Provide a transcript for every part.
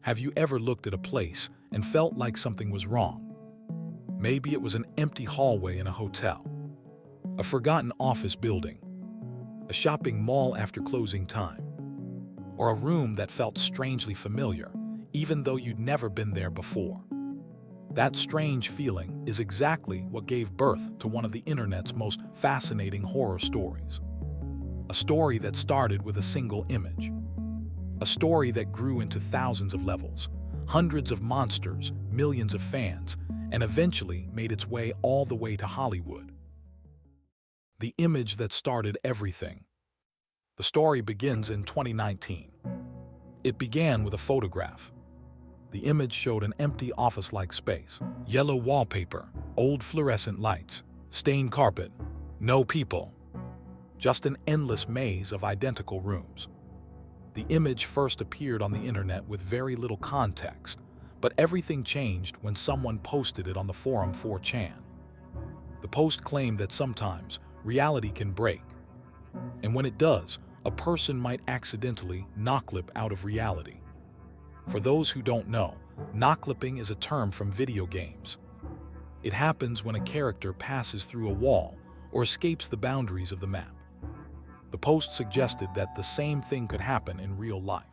Have you ever looked at a place and felt like something was wrong? Maybe it was an empty hallway in a hotel, a forgotten office building, a shopping mall after closing time, or a room that felt strangely familiar, even though you'd never been there before. That strange feeling is exactly what gave birth to one of the internet's most fascinating horror stories. A story that started with a single image. A story that grew into thousands of levels, hundreds of monsters, millions of fans, and eventually made its way all the way to Hollywood. The image that started everything. The story begins in 2019. It began with a photograph. The image showed an empty office-like space, yellow wallpaper, old fluorescent lights, stained carpet, no people, just an endless maze of identical rooms. The image first appeared on the internet with very little context, but everything changed when someone posted it on the forum 4chan. The post claimed that sometimes reality can break, and when it does, a person might accidentally noclip out of reality. For those who don't know, noclipping is a term from video games. It happens when a character passes through a wall or escapes the boundaries of the map. The post suggested that the same thing could happen in real life.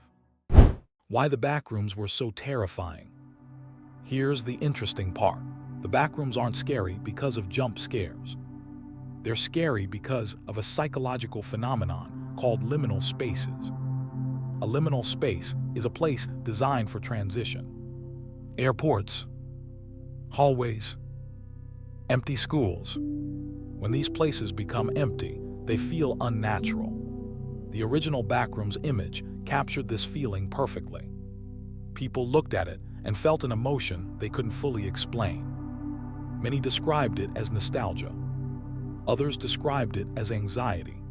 Why the backrooms were so terrifying. Here's the interesting part. The backrooms aren't scary because of jump scares. They're scary because of a psychological phenomenon called liminal spaces. A liminal space is a place designed for transition. Airports, hallways, empty schools. When these places become empty, they feel unnatural. The original Backrooms image captured this feeling perfectly. People looked at it and felt an emotion they couldn't fully explain. Many described it as nostalgia. Others described it as anxiety.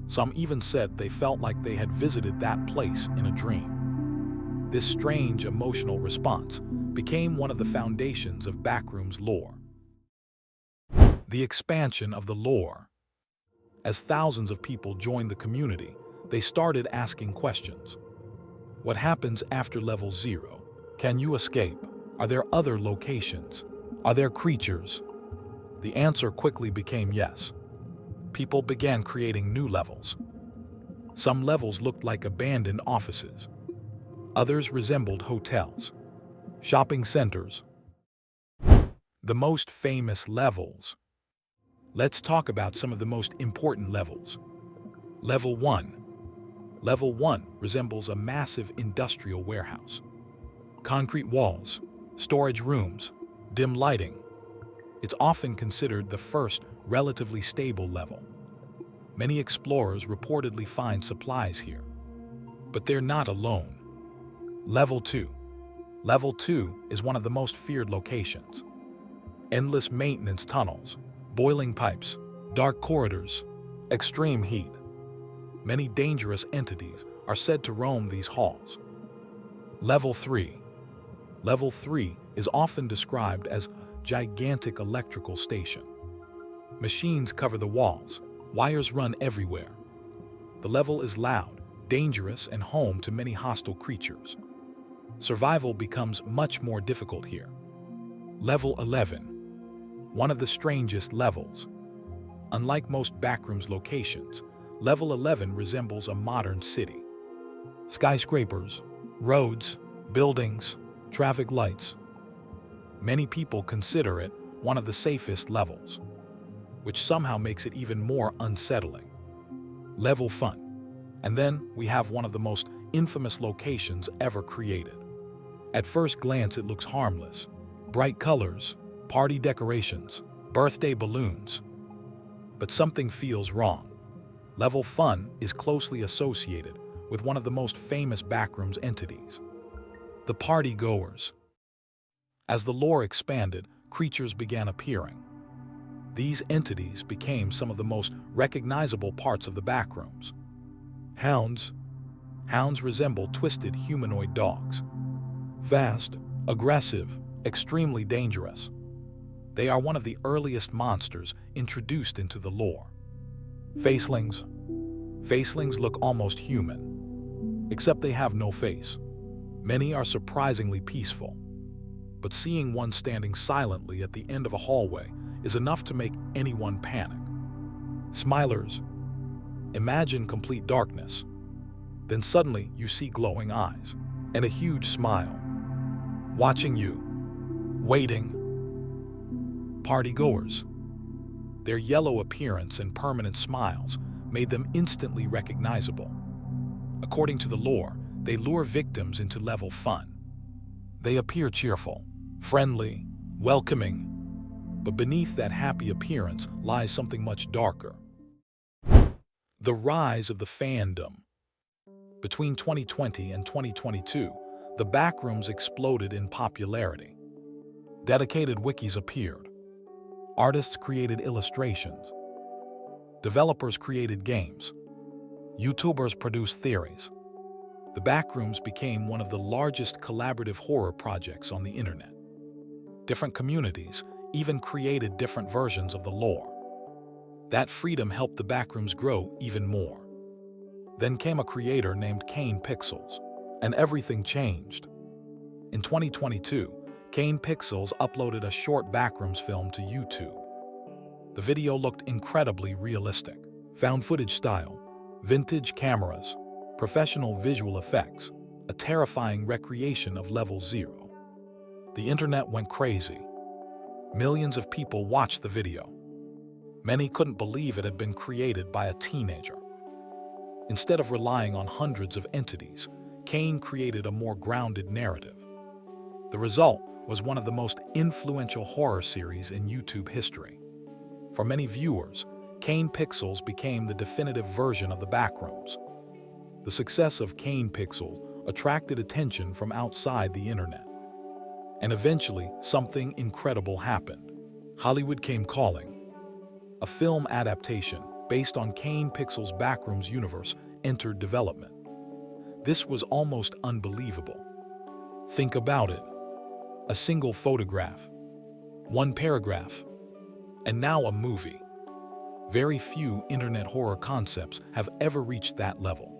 Some even said they felt like they had visited that place in a dream. This strange emotional response became one of the foundations of Backrooms lore. The expansion of the lore. As thousands of people joined the community, they started asking questions. What happens after level 0? Can you escape? Are there other locations? Are there creatures? The answer quickly became yes. People began creating new levels. Some levels looked like abandoned offices. Others resembled hotels, shopping centers. The most famous levels. Let's talk about some of the most important levels. Level 1. Level 1 resembles a massive industrial warehouse. Concrete walls, storage rooms, dim lighting. It's often considered the first relatively stable level. Many explorers reportedly find supplies here. But they're not alone. Level 2. Level 2 is one of the most feared locations. Endless maintenance tunnels, boiling pipes, dark corridors, extreme heat. Many dangerous entities are said to roam these halls. Level 3. Level 3 is often described as a gigantic electrical station. Machines cover the walls, wires run everywhere. The level is loud, dangerous, and home to many hostile creatures. Survival becomes much more difficult here. Level 11. One of the strangest levels. Unlike most Backrooms locations, Level 11 resembles a modern city. Skyscrapers, roads, buildings, traffic lights. Many people consider it one of the safest levels, which somehow makes it even more unsettling. Level Fun. And then we have one of the most infamous locations ever created. At first glance, it looks harmless. Bright colors, party decorations, birthday balloons. But something feels wrong. Level Fun is closely associated with one of the most famous Backrooms entities, the Partygoers. As the lore expanded, creatures began appearing. These entities became some of the most recognizable parts of the Backrooms. Hounds. Hounds resemble twisted humanoid dogs. Fast, aggressive, extremely dangerous. They are one of the earliest monsters introduced into the lore. Facelings. Facelings look almost human, except they have no face. Many are surprisingly peaceful, but seeing one standing silently at the end of a hallway is enough to make anyone panic. Smilers. Imagine complete darkness. Then suddenly you see glowing eyes and a huge smile. Watching you. Waiting. Partygoers. Their yellow appearance and permanent smiles made them instantly recognizable. According to the lore, they lure victims into level fun. They appear cheerful, friendly, welcoming, but beneath that happy appearance lies something much darker. The rise of the fandom. Between 2020 and 2022, the Backrooms exploded in popularity. Dedicated wikis appeared. Artists created illustrations. Developers created games. YouTubers produced theories. The Backrooms became one of the largest collaborative horror projects on the internet. Different communities even created different versions of the lore. That freedom helped the Backrooms grow even more. Then came a creator named Kane Pixels, and everything changed. In 2022, Kane Pixels uploaded a short Backrooms film to YouTube. The video looked incredibly realistic. Found footage style, vintage cameras, professional visual effects, a terrifying recreation of Level 0. The internet went crazy. Millions of people watched the video. Many couldn't believe it had been created by a teenager. Instead of relying on hundreds of entities, Kane created a more grounded narrative. The result was one of the most influential horror series in YouTube history. For many viewers, Kane Pixels became the definitive version of the Backrooms. The success of Kane Pixels attracted attention from outside the internet. And eventually, something incredible happened. Hollywood came calling. A film adaptation based on Kane Pixels' Backrooms universe entered development. This was almost unbelievable. Think about it. A single photograph, one paragraph, and now a movie. Very few internet horror concepts have ever reached that level.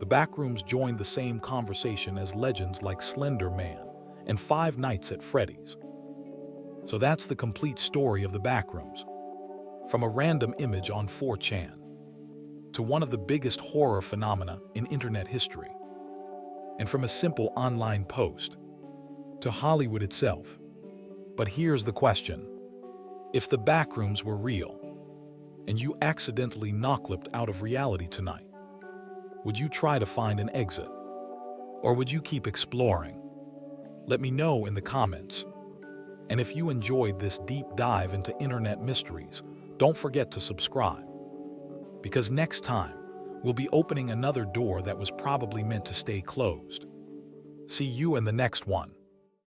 The Backrooms joined the same conversation as legends like Slender Man and Five Nights at Freddy's. So that's the complete story of the Backrooms. From a random image on 4chan to one of the biggest horror phenomena in internet history. And from a simple online post to Hollywood itself. But here's the question. If the Backrooms were real, and you accidentally noclipped out of reality tonight, would you try to find an exit? Or would you keep exploring? Let me know in the comments. And if you enjoyed this deep dive into internet mysteries, don't forget to subscribe. Because next time, we'll be opening another door that was probably meant to stay closed. See you in the next one.